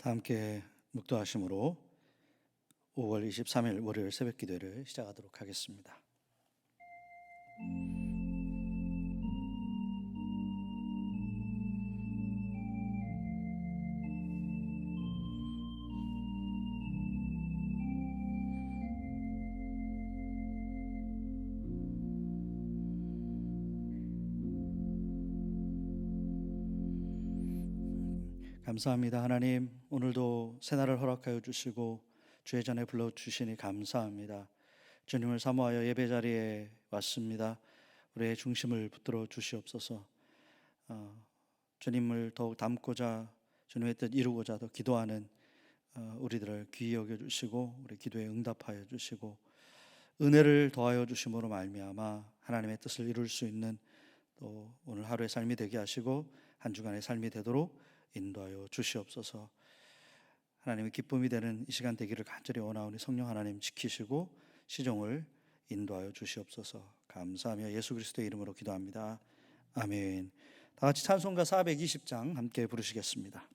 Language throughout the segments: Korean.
다 함께 묵도하심으로 5월 23일 월요일 새벽 기도를 시작하도록 하겠습니다. 감사합니다. 하나님, 오늘도 새날을 허락하여 주시고 주의 전에 불러주시니 감사합니다. 주님을 사모하여 예배 자리에 왔습니다. 우리의 중심을 붙들어 주시옵소서. 주님을 더욱 닮고자, 주님의 뜻 이루고자 더 기도하는 우리들을 귀히 여겨 주시고 우리 기도에 응답하여 주시고 은혜를 더하여 주심으로 말미암아 하나님의 뜻을 이룰 수 있는 또 오늘 하루의 삶이 되게 하시고 한 주간의 삶이 되도록 인도하여 주시옵소서. 하나님의 기쁨이 되는 이 시간 되기를 간절히 원하오니 성령 하나님 지키시고 시종을 인도하여 주시옵소서. 감사하며 예수 그리스도의 이름으로 기도합니다. 아멘. 다 같이 찬송가 420장 함께 부르시겠습니다.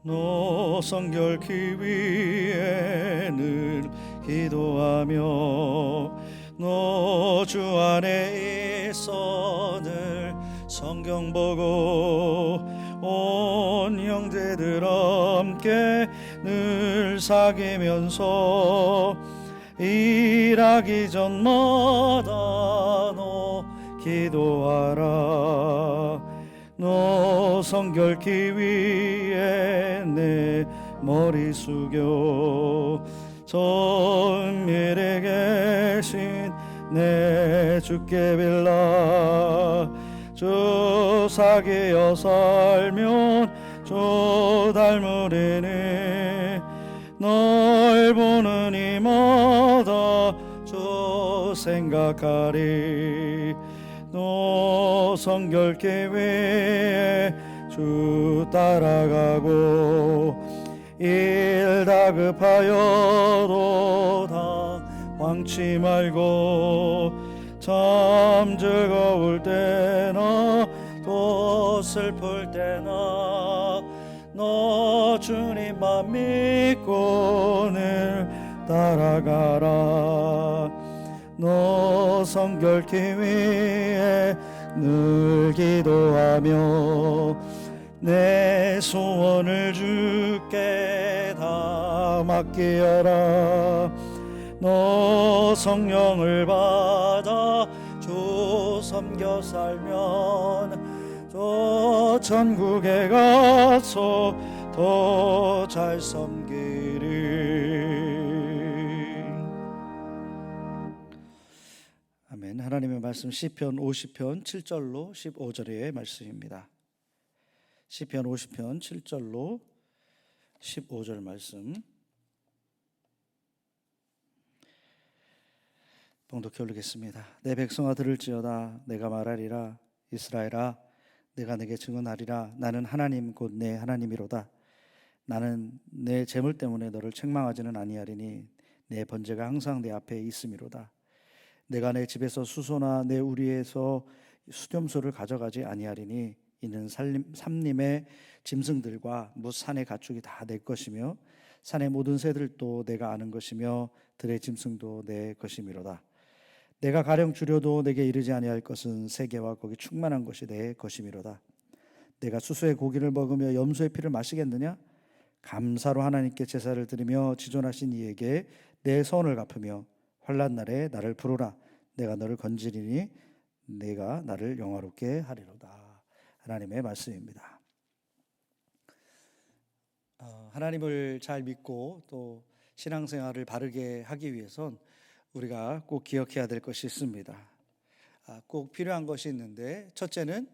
노성결 기 위에 늘 기도하며 너 주 안에 있어 늘 성경 보고 온 형제들 함께 늘 사귀면서 일하기 전마다 너 기도하라. 너 성결기 위에 내 머리 숙여 전밀에 계신 내 주께 빌라. 주 사귀어 살면 주 닮으리니 널 보는 이마다 주 생각하리. 너 성결기 위에 주 따라가고 일 다급하여도 당황치 말고 참 즐거울 때나 또 슬플 때나 너 주님만 믿고 늘 따라가라. 너 성결기 위에 늘 기도하며 내 소원을 주께 다 맡기어라. 너 성령을 받아 주 섬겨 살면 저 천국에 가서 더 잘 섬기리. 아멘. 하나님의 말씀 시편 50편 7절로 15절의 말씀입니다. 시편 50편 7절로 15절 말씀 봉독해 올리겠습니다. 내 백성아 들을지어다. 내가 말하리라. 이스라엘아 내가 내게 증언하리라. 나는 하나님 곧 내 하나님이로다. 나는 내 재물 때문에 너를 책망하지는 아니하리니 내 번제가 항상 내 앞에 있음이로다. 내가 내 집에서 수소나 내 우리에서 수렴소를 가져가지 아니하리니 이는 산림의 짐승들과 뭇산의 가축이 다 내 것이며 산의 모든 새들도 내가 아는 것이며 들의 짐승도 내 것이미로다. 내가 가령 줄여도 내게 이르지 아니할 것은 세계와 거기 충만한 것이 내 것이미로다. 내가 수소의 고기를 먹으며 염소의 피를 마시겠느냐? 감사로 하나님께 제사를 드리며 지존하신 이에게 내 선을 갚으며 환난 날에 나를 부르라. 내가 너를 건지리니 내가 나를 영화롭게 하리로다. 하나님의 말씀입니다. 하나님을 잘 믿고 또 신앙생활을 바르게 하기 위해선 우리가 꼭 기억해야 될 것이 있습니다. 꼭 필요한 것이 있는데 첫째는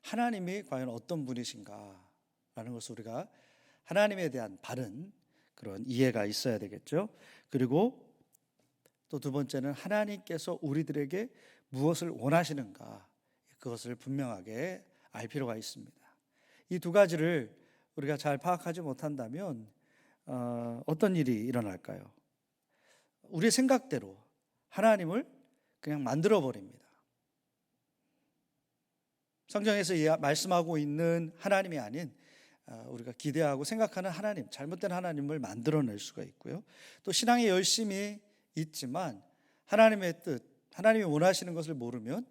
하나님이 과연 어떤 분이신가 라는 것을 우리가 하나님에 대한 바른 그런 이해가 있어야 되겠죠. 그리고 또 두 번째는 하나님께서 우리들에게 무엇을 원하시는가, 그것을 분명하게 알 필요가 있습니다. 이 두 가지를 우리가 잘 파악하지 못한다면 어떤 일이 일어날까요? 우리의 생각대로 하나님을 그냥 만들어 버립니다. 성경에서 말씀하고 있는 하나님이 아닌 우리가 기대하고 생각하는 하나님, 잘못된 하나님을 만들어낼 수가 있고요. 또 신앙에 열심히 있지만 하나님의 뜻, 하나님이 원하시는 것을 모르면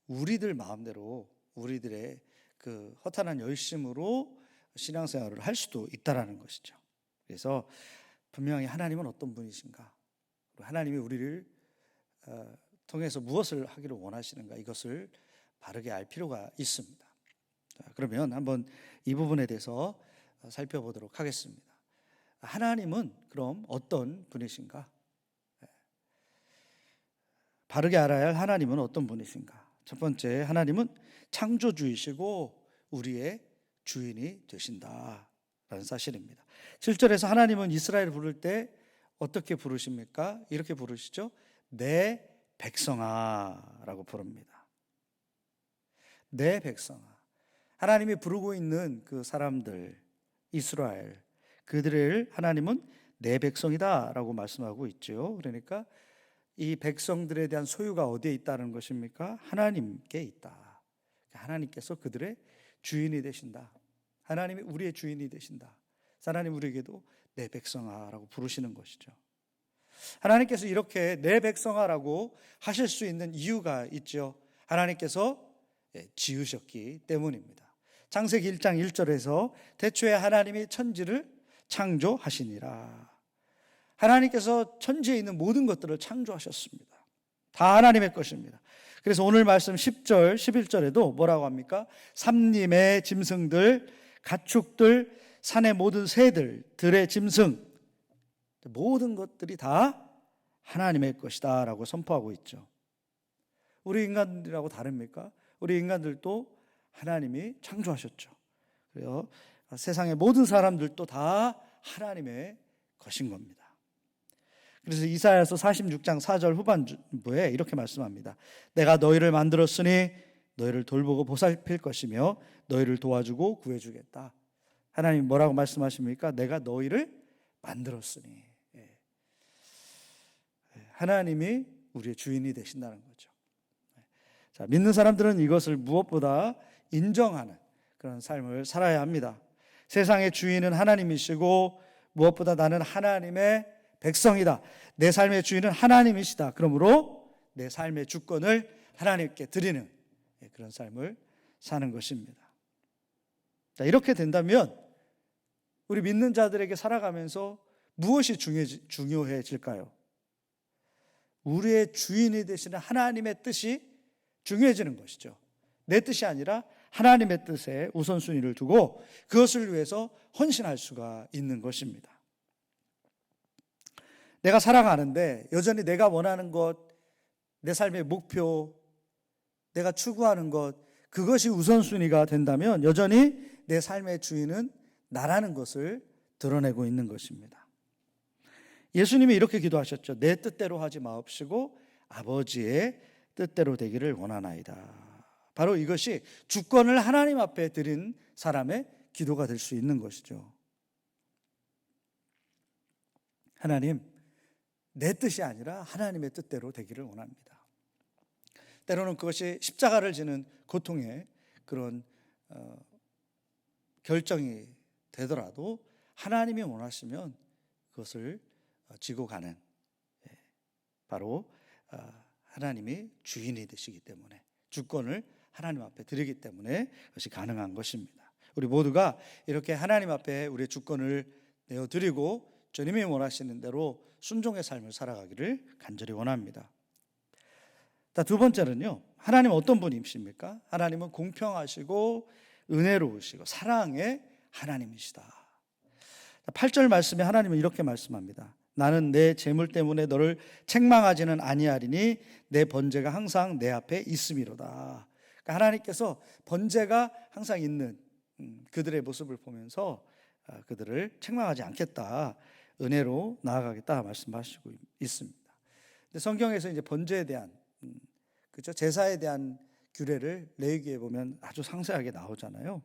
우리들 마음대로 우리들의 그 허탄한 열심으로 신앙생활을 할 수도 있다라는 것이죠. 그래서 분명히 하나님은 어떤 분이신가, 하나님이 우리를 통해서 무엇을 하기를 원하시는가, 이것을 바르게 알 필요가 있습니다. 그러면 한번 이 부분에 대해서 살펴보도록 하겠습니다. 하나님은 그럼 어떤 분이신가? 바르게 알아야 할 하나님은 어떤 분이신가? 첫 번째, 하나님은 창조주이시고 우리의 주인이 되신다라는 사실입니다. 7절에서 하나님은 이스라엘을 부를 때 어떻게 부르십니까? 이렇게 부르시죠. 내 백성아라고 부릅니다. 내 백성아. 하나님이 부르고 있는 그 사람들, 이스라엘, 그들을 하나님은 내 백성이다라고 말씀하고 있죠. 그러니까 이 백성들에 대한 소유가 어디에 있다는 것입니까? 하나님께 있다. 하나님께서 그들의 주인이 되신다. 하나님이 우리의 주인이 되신다. 하나님 우리에게도 내 백성아라고 부르시는 것이죠. 하나님께서 이렇게 내 백성아라고 하실 수 있는 이유가 있죠. 하나님께서 지으셨기 때문입니다. 창세기 1장 1절에서 태초에 하나님이 천지를 창조하시니라. 하나님께서 천지에 있는 모든 것들을 창조하셨습니다. 다 하나님의 것입니다. 그래서 오늘 말씀 10절, 11절에도 뭐라고 합니까? 삼림의 짐승들, 가축들, 산의 모든 새들, 들의 짐승, 모든 것들이 다 하나님의 것이다 라고 선포하고 있죠. 우리 인간들하고 다릅니까? 우리 인간들도 하나님이 창조하셨죠. 그래서 세상의 모든 사람들도 다 하나님의 것인 겁니다. 그래서 이사야서 46장 4절 후반부에 이렇게 말씀합니다. 내가 너희를 만들었으니 너희를 돌보고 보살필 것이며 너희를 도와주고 구해주겠다. 하나님 뭐라고 말씀하십니까? 내가 너희를 만들었으니. 하나님이 우리의 주인이 되신다는 거죠. 자, 믿는 사람들은 이것을 무엇보다 인정하는 그런 삶을 살아야 합니다. 세상의 주인은 하나님이시고 무엇보다 나는 하나님의 백성이다. 내 삶의 주인은 하나님이시다. 그러므로 내 삶의 주권을 하나님께 드리는 그런 삶을 사는 것입니다. 자, 이렇게 된다면 우리 믿는 자들에게 살아가면서 무엇이 중요해질까요? 우리의 주인이 되시는 하나님의 뜻이 중요해지는 것이죠. 내 뜻이 아니라 하나님의 뜻에 우선순위를 두고 그것을 위해서 헌신할 수가 있는 것입니다. 내가 살아가는데 여전히 내가 원하는 것, 내 삶의 목표, 내가 추구하는 것, 그것이 우선순위가 된다면 여전히 내 삶의 주인은 나라는 것을 드러내고 있는 것입니다. 예수님이 이렇게 기도하셨죠. 내 뜻대로 하지 마옵시고 아버지의 뜻대로 되기를 원하나이다. 바로 이것이 주권을 하나님 앞에 드린 사람의 기도가 될 수 있는 것이죠. 하나님, 내 뜻이 아니라 하나님의 뜻대로 되기를 원합니다. 때로는 그것이 십자가를 지는 고통의 그런 결정이 되더라도 하나님이 원하시면 그것을 지고 가는, 바로 하나님이 주인이 되시기 때문에, 주권을 하나님 앞에 드리기 때문에 그것이 가능한 것입니다. 우리 모두가 이렇게 하나님 앞에 우리의 주권을 내어드리고 주님이 원하시는 대로 순종의 삶을 살아가기를 간절히 원합니다. 두 번째는요, 하나님은 어떤 분이십니까? 하나님은 공평하시고 은혜로우시고 사랑의 하나님이시다. 8절 말씀에 하나님은 이렇게 말씀합니다. 나는 내 재물 때문에 너를 책망하지는 아니하리니 내 번제가 항상 내 앞에 있음이로다. 그러니까 하나님께서 번제가 항상 있는 그들의 모습을 보면서 그들을 책망하지 않겠다, 은혜로 나아가겠다 말씀하시고 있습니다. 근데 성경에서 이제 번제에 대한, 그렇죠, 제사에 대한 규례를 레위기에 보면 아주 상세하게 나오잖아요.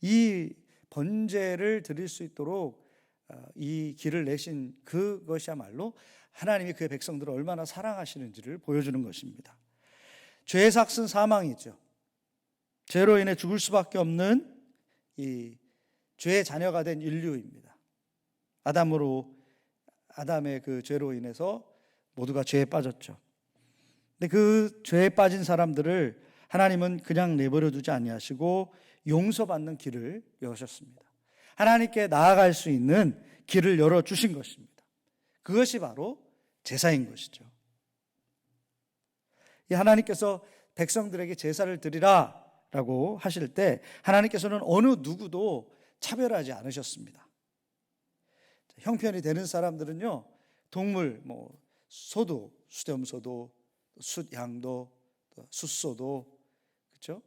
이 번제를 드릴 수 있도록 이 길을 내신 그것이야말로 하나님이 그의 백성들을 얼마나 사랑하시는지를 보여주는 것입니다. 죄의 삭은 사망이죠. 죄로 인해 죽을 수밖에 없는 이 죄의 자녀가 된 인류입니다. 아담의 그 죄로 인해서 모두가 죄에 빠졌죠. 근데 그 죄에 빠진 사람들을 하나님은 그냥 내버려 두지 아니하시고 용서받는 길을 여셨습니다. 하나님께 나아갈 수 있는 길을 열어주신 것입니다. 그것이 바로 제사인 것이죠. 이 하나님께서 백성들에게 제사를 드리라 라고 하실 때 하나님께서는 어느 누구도 차별하지 않으셨습니다. 형편이 되는 사람들은요, 동물, 소도, 수염소도, 숫양도, 숫소도, 그렇죠?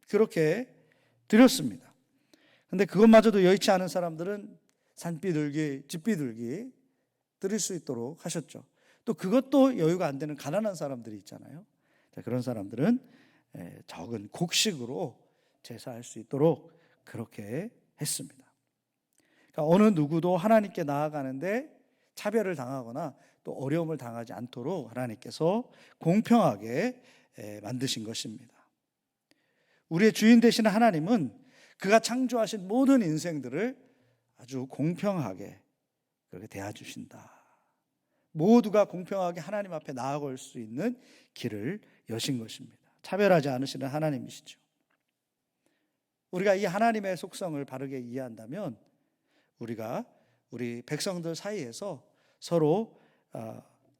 그렇게 드렸습니다. 근데 그것마저도 여의치 않은 사람들은 산비둘기, 집비둘기 드릴 수 있도록 하셨죠. 또 그것도 여유가 안 되는 가난한 사람들이 있잖아요. 그런 사람들은 적은 곡식으로 제사할 수 있도록 그렇게 했습니다. 그러니까 어느 누구도 하나님께 나아가는데 차별을 당하거나 또 어려움을 당하지 않도록 하나님께서 공평하게 만드신 것입니다. 우리의 주인 되시는 하나님은 그가 창조하신 모든 인생들을 아주 공평하게 그렇게 대해주신다. 모두가 공평하게 하나님 앞에 나아갈 수 있는 길을 여신 것입니다. 차별하지 않으시는 하나님이시죠. 우리가 이 하나님의 속성을 바르게 이해한다면 우리가 우리 백성들 사이에서 서로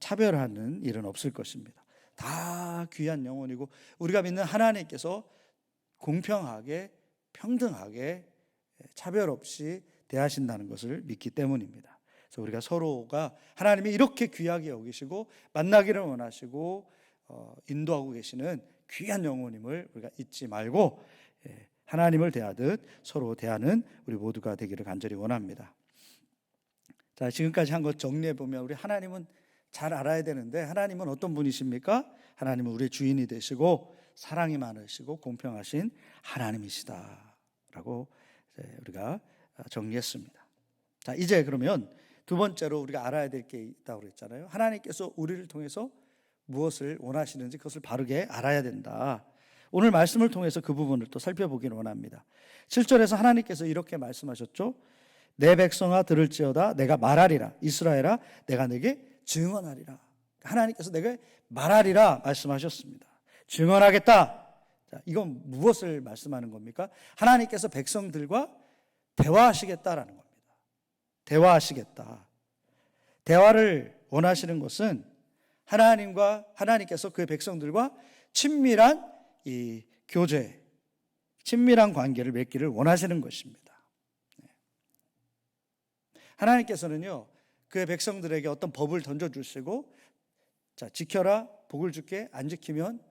차별하는 일은 없을 것입니다. 다 귀한 영혼이고 우리가 믿는 하나님께서 공평하게 평등하게 차별 없이 대하신다는 것을 믿기 때문입니다. 그래서 우리가 서로가 하나님이 이렇게 귀하게 여기시고 만나기를 원하시고 인도하고 계시는 귀한 영혼임을 우리가 잊지 말고 하나님을 대하듯 서로 대하는 우리 모두가 되기를 간절히 원합니다. 자, 지금까지 한 것 정리해 보면 우리 하나님은 잘 알아야 되는데 하나님은 어떤 분이십니까? 하나님은 우리의 주인이 되시고 사랑이 많으시고 공평하신 하나님이시다라고 우리가 정리했습니다. 자, 이제 그러면 두 번째로 우리가 알아야 될 게 있다고 그랬잖아요. 하나님께서 우리를 통해서 무엇을 원하시는지 그것을 바르게 알아야 된다. 오늘 말씀을 통해서 그 부분을 또 살펴보기를 원합니다. 7절에서 하나님께서 이렇게 말씀하셨죠. 내 백성아 들을지어다 내가 말하리라. 이스라엘아 내가 내게 증언하리라. 하나님께서 내게 말하리라 말씀하셨습니다. 증언하겠다. 자, 이건 무엇을 말씀하는 겁니까? 하나님께서 백성들과 대화하시겠다라는 겁니다. 대화하시겠다. 대화를 원하시는 것은 하나님께서 그의 백성들과 친밀한 이 교제, 친밀한 관계를 맺기를 원하시는 것입니다. 하나님께서는요, 그의 백성들에게 어떤 법을 던져주시고, 자, 지켜라, 복을 줄게, 안 지키면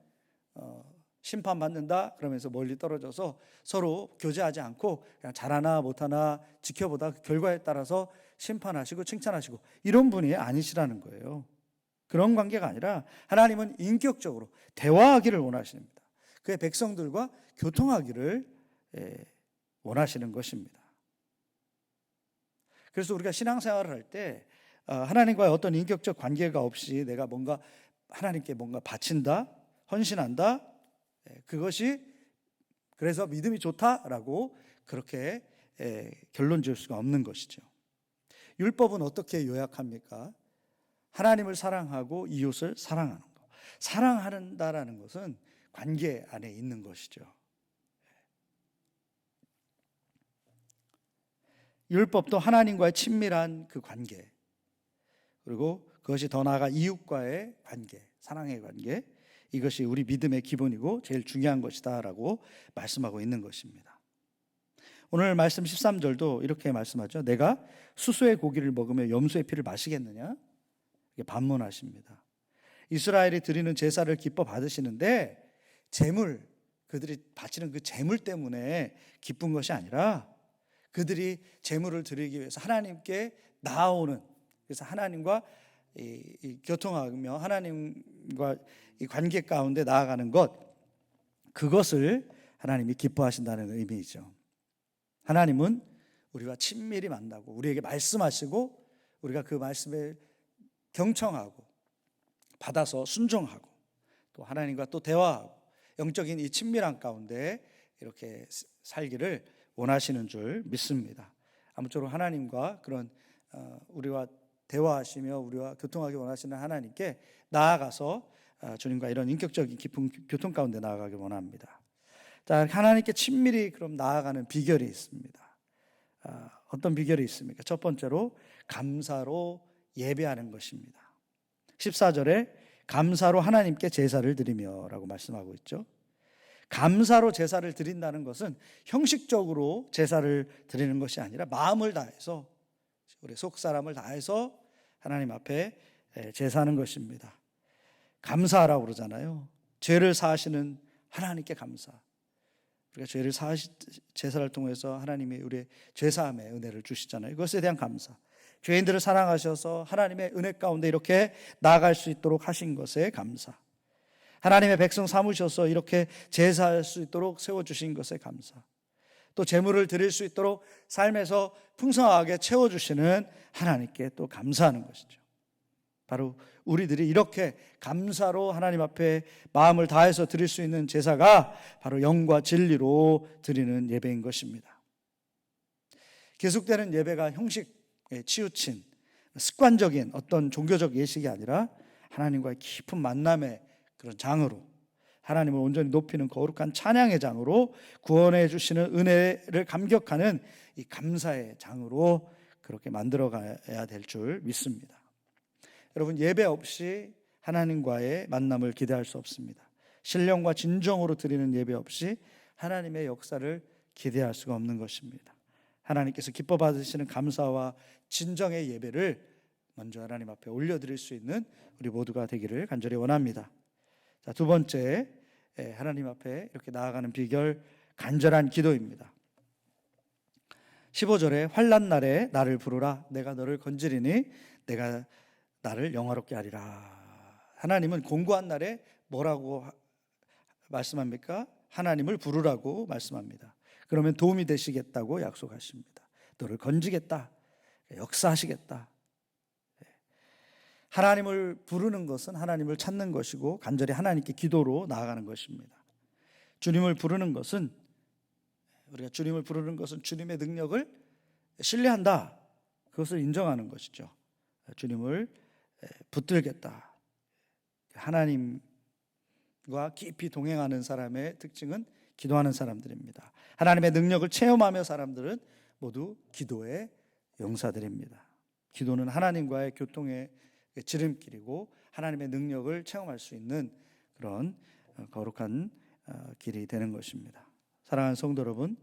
심판받는다 그러면서 멀리 떨어져서 서로 교제하지 않고 그냥 잘하나 못하나 지켜보다 그 결과에 따라서 심판하시고 칭찬하시고 이런 분이 아니시라는 거예요. 그런 관계가 아니라 하나님은 인격적으로 대화하기를 원하십니다. 그의 백성들과 교통하기를 원하시는 것입니다. 그래서 우리가 신앙생활을 할 때 하나님과의 어떤 인격적 관계가 없이 내가 하나님께 뭔가 바친다, 헌신한다, 그것이 그래서 믿음이 좋다라고 그렇게 결론 지을 수가 없는 것이죠. 율법은 어떻게 요약합니까? 하나님을 사랑하고 이웃을 사랑하는 것. 사랑한다라는 것은 관계 안에 있는 것이죠. 율법도 하나님과의 친밀한 그 관계, 그리고 그것이 더 나아가 이웃과의 관계, 사랑의 관계, 이것이 우리 믿음의 기본이고 제일 중요한 것이다라고 말씀하고 있는 것입니다. 오늘 말씀 13절도 이렇게 말씀하죠. 내가 수소의 고기를 먹으며 염소의 피를 마시겠느냐? 이게 반문하십니다. 이스라엘이 드리는 제사를 기뻐 받으시는데 그들이 바치는 그 제물 때문에 기쁜 것이 아니라 그들이 제물을 드리기 위해서 하나님께 나아오는, 그래서 하나님과 교통하며 하나님과 이 관계 가운데 나아가는 것, 그것을 하나님이 기뻐하신다는 의미이죠. 하나님은 우리와 친밀히 만나고 우리에게 말씀하시고 우리가 그 말씀에 경청하고 받아서 순종하고 또 하나님과 또 대화하고 영적인 이 친밀한 가운데 이렇게 살기를 원하시는 줄 믿습니다. 아무쪼록 하나님과 그런 우리와 대화하시며 우리와 교통하기 원하시는 하나님께 나아가서 주님과 이런 인격적인 깊은 교통 가운데 나아가길 원합니다. 자, 하나님께 친밀히 그럼 나아가는 비결이 있습니다. 어떤 비결이 있습니까? 첫 번째로 감사로 예배하는 것입니다. 14절에 감사로 하나님께 제사를 드리며 라고 말씀하고 있죠. 감사로 제사를 드린다는 것은 형식적으로 제사를 드리는 것이 아니라 마음을 다해서 우리 속사람을 다해서 하나님 앞에 제사하는 것입니다. 감사하라고 그러잖아요. 죄를 사하시는 하나님께 감사. 우리가 죄를 제사를 통해서 하나님이 우리의 죄사함의 은혜를 주시잖아요. 이것에 대한 감사. 죄인들을 사랑하셔서 하나님의 은혜 가운데 이렇게 나아갈 수 있도록 하신 것에 감사. 하나님의 백성 삼으셔서 이렇게 제사할 수 있도록 세워주신 것에 감사. 또 제물을 드릴 수 있도록 삶에서 풍성하게 채워주시는 하나님께 또 감사하는 것이죠. 바로 우리들이 이렇게 감사로 하나님 앞에 마음을 다해서 드릴 수 있는 제사가 바로 영과 진리로 드리는 예배인 것입니다. 계속되는 예배가 형식에 치우친 습관적인 어떤 종교적 예식이 아니라 하나님과의 깊은 만남의 그런 장으로 하나님을 온전히 높이는 거룩한 찬양의 장으로 구원해 주시는 은혜를 감격하는 이 감사의 장으로 그렇게 만들어 가야 될 줄 믿습니다. 여러분, 예배 없이 하나님과의 만남을 기대할 수 없습니다. 신령과 진정으로 드리는 예배 없이 하나님의 역사를 기대할 수가 없는 것입니다. 하나님께서 기뻐 받으시는 감사와 진정의 예배를 먼저 하나님 앞에 올려드릴 수 있는 우리 모두가 되기를 간절히 원합니다. 자, 두 번째, 하나님 앞에 이렇게 나아가는 비결, 간절한 기도입니다. 15절에 환난 날에 나를 부르라 내가 너를 건지리니 내가 나를 영화롭게 하리라. 하나님은 공고한 날에 뭐라고 말씀합니까? 하나님을 부르라고 말씀합니다. 그러면 도움이 되시겠다고 약속하십니다. 너를 건지겠다, 역사하시겠다. 하나님을 부르는 것은 하나님을 찾는 것이고 간절히 하나님께 기도로 나아가는 것입니다. 주님을 부르는 것은 우리가 주님을 부르는 것은 주님의 능력을 신뢰한다. 그것을 인정하는 것이죠. 주님을 붙들겠다. 하나님과 깊이 동행하는 사람의 특징은 기도하는 사람들입니다. 하나님의 능력을 체험하며 사람들은 모두 기도의 용사들입니다. 기도는 하나님과의 교통의 지름길이고 하나님의 능력을 체험할 수 있는 그런 거룩한 길이 되는 것입니다. 사랑하는 성도 여러분,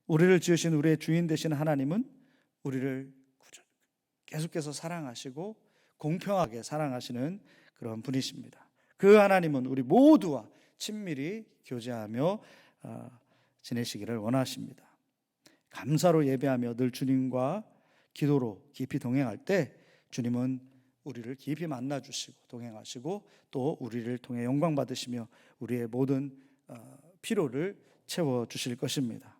우리를 지으신 우리의 주인 되신 하나님은 우리를 계속해서 사랑하시고 공평하게 사랑하시는 그런 분이십니다. 그 하나님은 우리 모두와 친밀히 교제하며 지내시기를 원하십니다. 감사로 예배하며 늘 주님과 기도로 깊이 동행할 때 주님은 우리를 깊이 만나주시고 동행하시고 또 우리를 통해 영광 받으시며 우리의 모든 필요를 채워주실 것입니다.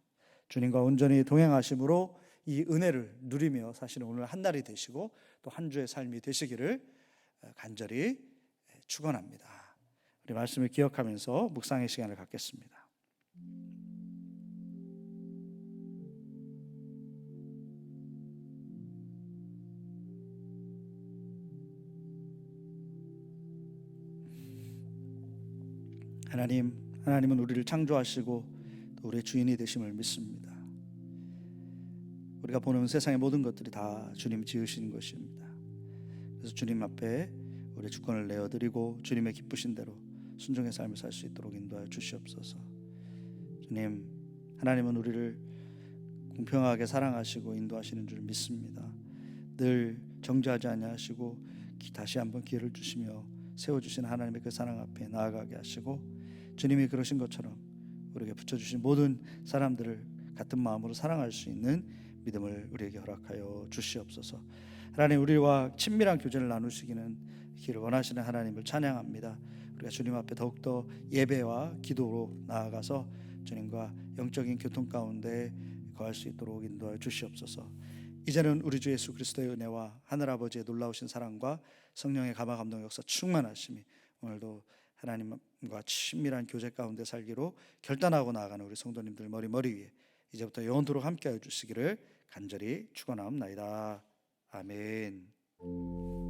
주님과 온전히 동행하심으로 이 은혜를 누리며 사시는 오늘 한 날이 되시고 또 한 주의 삶이 되시기를 간절히 축원합니다. 우리 말씀을 기억하면서 묵상의 시간을 갖겠습니다. 하나님은 우리를 창조하시고 또 우리의 주인이 되심을 믿습니다. 우리가 보는 세상의 모든 것들이 다 주님 지으신 것입니다. 그래서 주님 앞에 우리의 주권을 내어드리고 주님의 기쁘신 대로 순종의 삶을 살 수 있도록 인도하여 주시옵소서. 주님, 하나님은 우리를 공평하게 사랑하시고 인도하시는 줄 믿습니다. 늘 정죄하지 아니하시고 다시 한번 기회를 주시며 세워주신 하나님의 그 사랑 앞에 나아가게 하시고 주님이 그러신 것처럼 우리에게 붙여주신 모든 사람들을 같은 마음으로 사랑할 수 있는 믿음을 우리에게 허락하여 주시옵소서. 하나님, 우리와 친밀한 교제를 나누시기는 기를 원하시는 하나님을 찬양합니다. 우리가 주님 앞에 더욱더 예배와 기도로 나아가서 주님과 영적인 교통 가운데 거할 수 있도록 인도하여 주시옵소서. 이제는 우리 주 예수 그리스도의 은혜와 하늘아버지의 놀라우신 사랑과 성령의 감화 감동 역사 충만하심이 오늘도 하나님과 친밀한 교제 가운데 살기로 결단하고 나아가는 우리 성도님들 머리 위에 이제부터 영원토록 함께하여 주시기를 간절히 축원하옵나이다. 아멘.